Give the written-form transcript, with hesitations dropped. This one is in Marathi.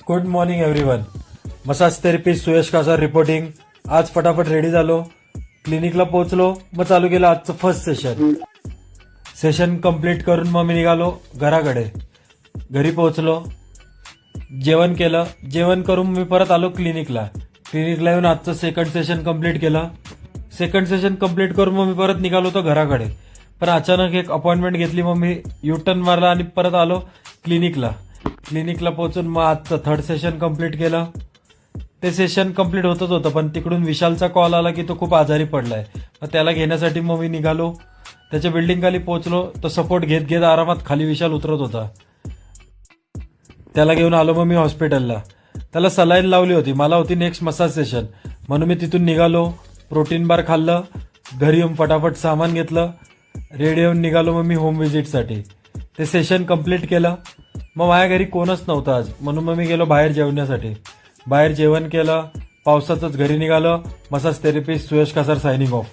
Good morning everyone. Massage therapist Suyash Kasar reporting. आज फटाफट रेडी झालो, क्लिनिकला पोहोचलो, मग चालू केलं आजचं फर्स्ट सेशन कंप्लीट करून मग मी निघालो घराकडे. घरी पोहोचलो, जेवण केलं, जेवण करून मी परत आलो क्लिनिकला येऊन आजचं सेकंड सेशन कंप्लीट केलं. सेकंड सेशन कंप्लीट करून मग मी परत निघालो होतो घराकडे. पण अचानक एक अपॉइंटमेंट घेतली, मग मी युटर्न मारला आणि परत आलो क्लिनिकला पोहोचून मग आजचं थर्ड सेशन कंप्लीट केलं. ते सेशन कंप्लीट होतच होतं, पण तिकडून विशालचा कॉल आला की तो खूप आजारी पडलाय. मग त्याला घेण्यासाठी मग मी निघालो. त्याच्या बिल्डिंग खाली पोहोचलो. तो सपोर्ट घेत घेत आरामात खाली विशाल उतरत होता. त्याला घेऊन आलो मग मी हॉस्पिटलला. त्याला सलाईन लावली होती. मला होती नेक्स्ट मसाज सेशन, म्हणून मी तिथून निघालो. प्रोटीन बार खाल्लं, घरी येऊन फटाफट सामान घेतलं, रेडी येऊन निघालो मग मी होम व्हिजिटसाठी. ते सेशन कंप्लीट केलं. मग माझ्या घरी कोणच नव्हतं आज, म्हणून मग मी गेलो बाहेर जेवण्यासाठी. बाहेर जेवण केलं, पावसातच घरी निघालो. Massage therapist Suyash Kasar signing off.